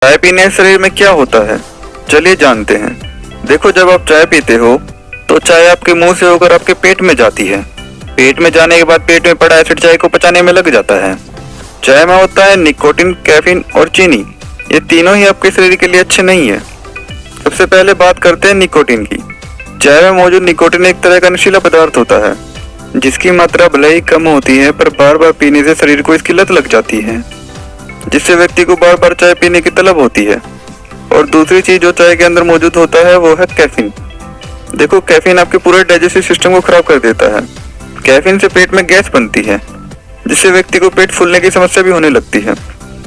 चाय पीने से शरीर में क्या होता है, चलिए जानते हैं। देखो, जब आप चाय पीते हो तो चाय आपके मुंह से होकर आपके पेट में जाती है। पेट में जाने के बाद पेट में पड़ा एसिड चाय को पचाने में लग जाता है। चाय में होता है निकोटीन, कैफीन और चीनी। ये तीनों ही आपके शरीर के लिए अच्छे नहीं है। सबसे पहले बात करते हैं निकोटीन की। चाय में मौजूद निकोटीन एक तरह का नशीला पदार्थ होता है, जिसकी मात्रा भले ही कम होती है पर बार बार पीने से शरीर को इसकी लत लग जाती है, जिससे व्यक्ति को बार बार चाय पीने की तलब होती है। और दूसरी चीज जो चाय के अंदर मौजूद होता है वो है कैफीन। देखो, कैफीन आपके पूरे डाइजेस्टिव सिस्टम को खराब कर देता है। कैफीन से पेट में गैस बनती है, जिससे व्यक्ति को पेट फूलने की समस्या भी होने लगती है।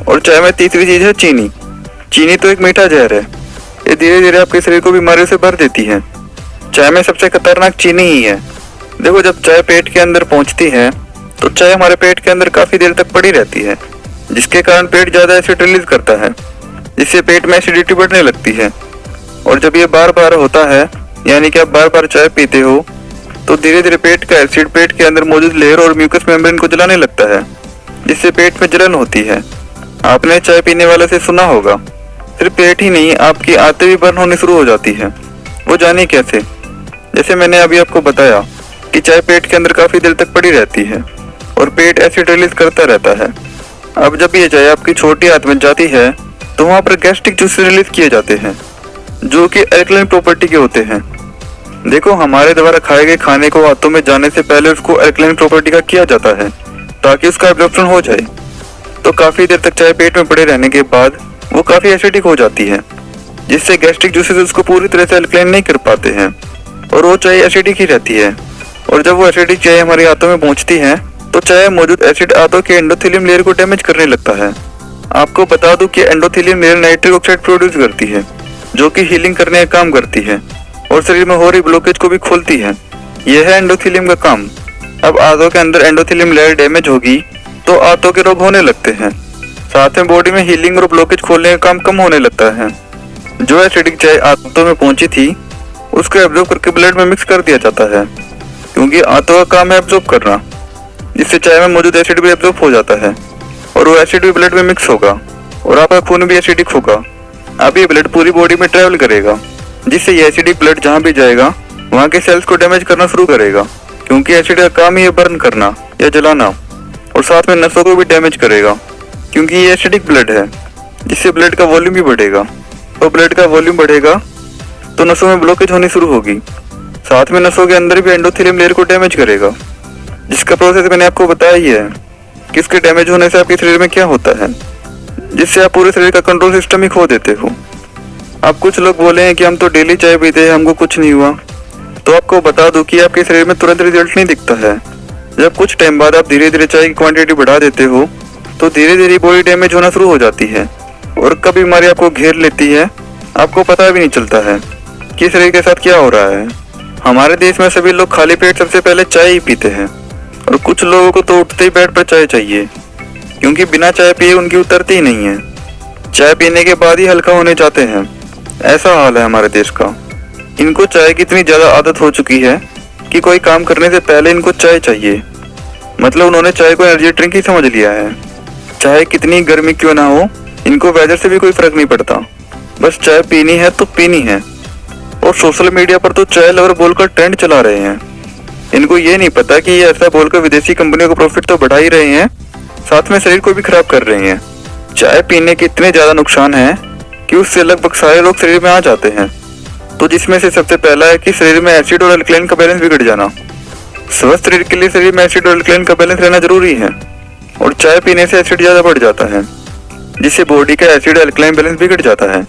और चाय में तीसरी चीज है चीनी। चीनी तो एक मीठा जहर है, ये धीरे धीरे आपके शरीर को बीमारियों से भर देती है। चाय में सबसे खतरनाक चीनी ही है। देखो, जब चाय पेट के अंदर पहुंचती है तो चाय हमारे पेट के अंदर काफी देर तक पड़ी रहती है, जिसके कारण पेट ज्यादा एसिड रिलीज करता है, जिससे पेट में एसिडिटी बढ़ने लगती है। और जब ये बार बार होता है, यानी कि आप बार बार चाय पीते हो, तो धीरे धीरे पेट का एसिड पेट के अंदर मौजूद लेयर और म्यूकस मेम्ब्रेन को जलाने लगता है, जिससे पेट में जलन होती है। आपने चाय पीने वाले से सुना होगा, सिर्फ पेट ही नहीं, आपकी आंतें भी बर्न होनी शुरू हो जाती है। वो जाने कैसे? जैसे मैंने अभी आपको बताया कि चाय पेट के अंदर काफी देर तक पड़ी रहती है और पेट एसिड रिलीज करता रहता है। अब जब ये चाय आपकी छोटी आंत में जाती है तो वहाँ पर गैस्ट्रिक जूसेस रिलीज किए जाते हैं, जो कि एल्कलाइन प्रॉपर्टी के होते हैं। देखो, हमारे द्वारा खाए गए खाने को आंतों में जाने से पहले उसको एल्कलाइन प्रॉपर्टी का किया जाता है, ताकि उसका एब्जॉर्प्शन हो जाए। तो काफी देर तक चाय पेट में पड़े रहने के बाद वो काफी एसिडिक हो जाती है, जिससे गैस्ट्रिक जूसेस उसको पूरी तरह से एल्कलाइन नहीं कर पाते हैं और वो चाय एसिडिक ही रहती है। और जब वो एसिडिक चाय हमारी आंतों में पहुंचती है तो चाय मौजूद एसिड आंतों के एंडोथेलियम लेयर को डैमेज करने लगता है। आपको बता दूं कि endothelium layer nitric oxide produce करती है, जो कि हीलिंग करने का काम करती है और शरीर में हो रही ब्लॉकेज को भी खोलती है। यह है एंडोथेलियम का काम। अब आंतों के अंदर एंडोथेलियम लेयर डैमेज होगी तो आंतों के रोग होने लगते हैं। साथ में बॉडी में हीलिंग और ब्लॉकेज खोलने का काम कम होने लगता है। जो एसिडिक चाय आंतों में पहुंची थी उसको एब्जॉर्ब करके ब्लड में मिक्स कर दिया जाता है, क्योंकि आंतों का काम है एब्जॉर्ब करना, जिससे चाय में मौजूद एसिड भी एब्जॉर्ब हो जाता है और वो एसिड भी ब्लड में मिक्स होगा और आपका खून भी एसिडिक होगा। अब ये ब्लड पूरी बॉडी में ट्रेवल करेगा, जिससे ये एसिडिक ब्लड जहाँ भी जाएगा वहाँ के सेल्स को डैमेज करना शुरू करेगा, क्योंकि एसिड का काम ही है बर्न करना या जलाना। और साथ में नसों को भी डैमेज करेगा, क्योंकि ये एसिडिक ब्लड है, जिससे ब्लड का वॉल्यूम भी बढ़ेगा। और ब्लड का वॉल्यूम बढ़ेगा तो नसों में ब्लॉकेज होनी शुरू होगी। साथ में नसों के अंदर भी एंडोथेलियम लेयर को डैमेज करेगा, जिसका प्रोसेस मैंने आपको बताया ही है कि इसके डैमेज होने से आपके शरीर में क्या होता है, जिससे आप पूरे शरीर का कंट्रोल सिस्टम ही खो देते हो। अब कुछ लोग बोले हैं कि हम तो डेली चाय पीते हैं, हमको कुछ नहीं हुआ। तो आपको बता दूं कि आपके शरीर में तुरंत रिजल्ट नहीं दिखता है। जब कुछ टाइम बाद आप धीरे धीरे चाय की क्वांटिटी बढ़ा देते हो तो धीरे धीरे बॉडी डैमेज होना शुरू हो जाती है और कब बीमारी आपको घेर लेती है आपको पता भी नहीं चलता है कि शरीर के साथ क्या हो रहा है। हमारे देश में सभी लोग खाली पेट सबसे पहले चाय ही पीते हैं और कुछ लोगों को तो उठते ही बेड पर चाय चाहिए, क्योंकि बिना चाय पिए उनकी उतरती ही नहीं है। चाय पीने के बाद ही हल्का होने जाते हैं। ऐसा हाल है हमारे देश का। इनको चाय की इतनी ज्यादा आदत हो चुकी है कि कोई काम करने से पहले इनको चाय चाहिए। मतलब उन्होंने चाय को एनर्जी ड्रिंक ही समझ लिया है। चाहे कितनी गर्मी क्यों ना हो, इनको वेदर से भी कोई फर्क नहीं पड़ता, बस चाय पीनी है तो पीनी है। और सोशल मीडिया पर तो चाय लवर बोलकर ट्रेंड चला रहे हैं। इनको ये नहीं पता कि ये ऐसा बोलकर विदेशी कंपनियों को प्रॉफिट तो बढ़ा ही रहे हैं, साथ में शरीर को भी खराब कर रहे हैं। चाय पीने के इतने ज्यादा नुकसान हैं कि उससे लगभग सारे रोग शरीर में आ जाते हैं। तो जिसमें से सबसे पहला है कि शरीर में एसिड और अल्कलाइन का बैलेंस बिगड़ जाना। स्वस्थ शरीर के लिए शरीर में एसिड और अल्कलाइन का बैलेंस रहना जरूरी है, और चाय पीने से एसिड ज्यादा बढ़ जाता है, जिससे बॉडी का एसिड अल्कलाइन बैलेंस बिगड़ जाता है।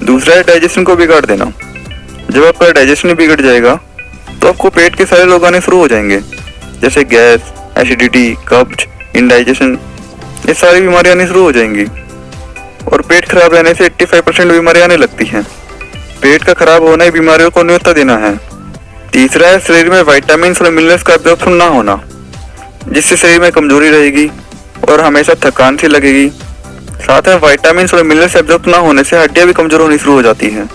दूसरा है डाइजेशन को बिगाड़ देना। जब आपका डाइजेशन बिगड़ जाएगा तो आपको पेट के सारे रोग आने शुरू हो जाएंगे, जैसे गैस, एसिडिटी, कब्ज, इंडाइजेशन, ये सारी बीमारियां आनी शुरू हो जाएंगी। और पेट खराब रहने से 85% बीमारियां आने लगती हैं। पेट का खराब होना ही बीमारियों को न्योता देना है। तीसरा है शरीर में विटामिन और मिनरल्स का एब्जॉर्प्शन ना होना, जिससे शरीर में कमजोरी रहेगी और हमेशा थकान सी लगेगी। साथ में विटामिन और मिनरल्स एब्जॉर्ब ना होने से हड्डियां भी कमजोर होनी शुरू हो जाती हैं,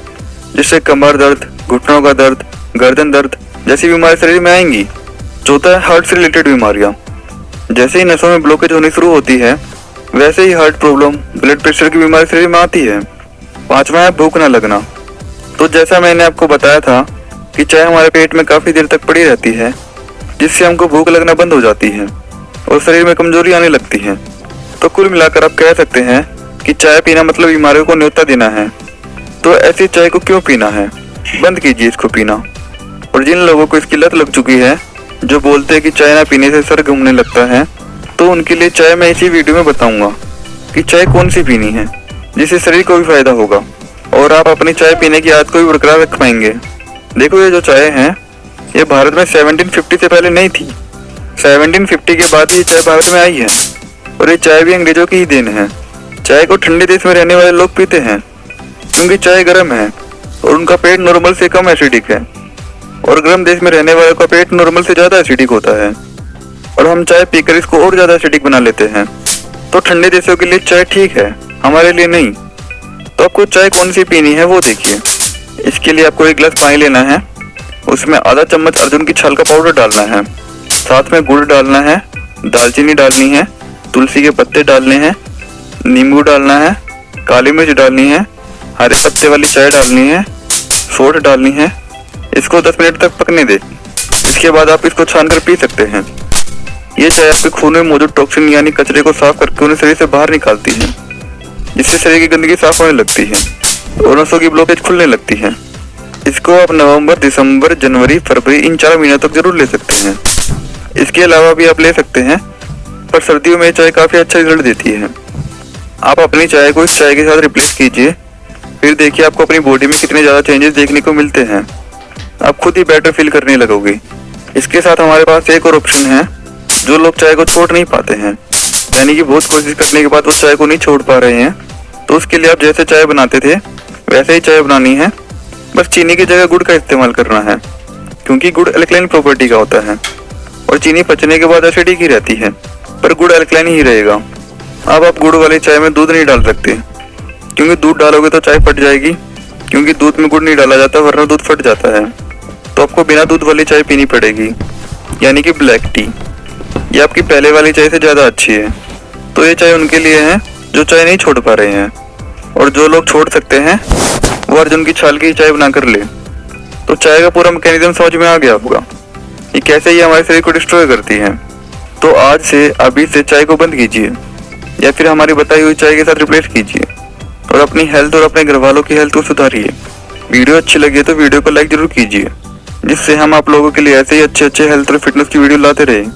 जिससे कमर दर्द, घुटनों का दर्द, गर्दन दर्द जैसी बीमारी शरीर में आएंगी। चौथा है हार्ट से रिलेटेड बीमारियां। जैसे ही नसों में ब्लॉकेज होनी शुरू होती है वैसे ही हार्ट प्रॉब्लम, ब्लड प्रेशर की बीमारी शरीर में आती है। 5वां है भूख न लगना। तो जैसा मैंने आपको बताया था कि चाय हमारे पेट में काफी देर तक पड़ी रहती है, जिससे हमको भूख लगना बंद हो जाती है और शरीर में कमजोरी आने लगती है। तो कुल मिलाकर आप कह सकते हैं कि चाय पीना मतलब बीमारियों को न्योता देना है। तो ऐसी चाय को क्यों पीना है? बंद कीजिए इसको पीना। और जिन लोगों को इसकी लत लग चुकी है, जो बोलते हैं कि चाय ना पीने से सर घूमने लगता है, तो उनके लिए चाय मैं इसी वीडियो में बताऊंगा कि चाय कौन सी पीनी है जिससे शरीर को भी फायदा होगा और आप अपनी चाय पीने की आदत को भी बरकरार रख पाएंगे। देखो, ये जो चाय है ये भारत में 1750 से पहले नहीं थी। 1750 के बाद ही चाय भारत में आई है और ये चाय भी अंग्रेजों की ही देन है। चाय को ठंडे देश में रहने वाले लोग पीते हैं क्योंकि चाय गर्म है और उनका पेट नॉर्मल से कम एसिडिक है, और गर्म देश में रहने वालों का पेट नॉर्मल से ज्यादा एसिडिक होता है और हम चाय पीकर इसको और ज्यादा एसिडिक बना लेते हैं। तो ठंडे देशों के लिए चाय ठीक है, हमारे लिए नहीं। तो आपको चाय कौन सी पीनी है वो देखिए। इसके लिए आपको एक गिलास पानी लेना है, उसमें आधा चम्मच अर्जुन की छाल का पाउडर डालना है, साथ में गुड़ डालना है, दालचीनी डालनी है, तुलसी के पत्ते डालने हैं, नींबू डालना है, काली मिर्च डालनी है, हरे पत्ते वाली चाय डालनी है, सौंठ डालनी है। इसको 10 मिनट तक पकने दे। इसके बाद आप इसको छान कर पी सकते हैं। ये चाय आपके खून में मौजूद टॉक्सिन यानी कचरे को साफ करके उन्हें शरीर से बाहर निकालती है, जिससे शरीर की गंदगी साफ होने लगती है और नसों की ब्लॉकेज खुलने लगती है। इसको आप नवंबर, दिसंबर, जनवरी, फरवरी इन 4 महीनों तक जरूर ले सकते हैं। इसके अलावा भी आप ले सकते हैं, पर सर्दियों में चाय काफी अच्छा रिजल्ट देती है। आप अपनी चाय को इस चाय के साथ रिप्लेस कीजिए, फिर देखिए आपको अपनी बॉडी में कितने ज्यादा चेंजेस देखने को मिलते हैं। आप खुद ही बेटर फील करने लगोगे। इसके साथ हमारे पास एक और ऑप्शन है। जो लोग चाय को छोड़ नहीं पाते हैं, यानी कि बहुत कोशिश करने के बाद वो चाय को नहीं छोड़ पा रहे हैं, तो उसके लिए आप जैसे चाय बनाते थे वैसे ही चाय बनानी है। बस चीनी की जगह गुड़ का इस्तेमाल करना है, क्योंकि गुड़ अल्कलाइन प्रॉपर्टी का होता है और चीनी पचने के बाद एसिडिक ही रहती है, पर गुड़ अल्कलाइन ही रहेगा। अब आप गुड़ वाली चाय में दूध नहीं डाल सकते, क्योंकि दूध डालोगे तो चाय फट जाएगी, क्योंकि दूध में गुड़ नहीं डाला जाता वरना दूध फट जाता है। तो आपको बिना दूध वाली चाय पीनी पड़ेगी, यानी कि ब्लैक टी। ये आपकी पहले वाली चाय से ज्यादा अच्छी है। तो ये चाय उनके लिए है जो चाय नहीं छोड़ पा रहे हैं, और जो लोग छोड़ सकते हैं वो अर्जुन की छाल की चाय बनाकर ले। तो चाय का पूरा मैकेनिज्म समझ में आ गया होगा कि कैसे ये हमारे शरीर को डिस्ट्रॉय करती है। तो आज से अभी से चाय को बंद कीजिए या फिर हमारी बताई हुई चाय के साथ रिप्लेस कीजिए और अपनी हेल्थ और अपने घर वालों की हेल्थ को सुधारिए। वीडियो अच्छी लगी तो वीडियो को लाइक जरूर कीजिए, जिससे हम आप लोगों के लिए ऐसे ही अच्छे हेल्थ और फिटनेस की वीडियो लाते रहें।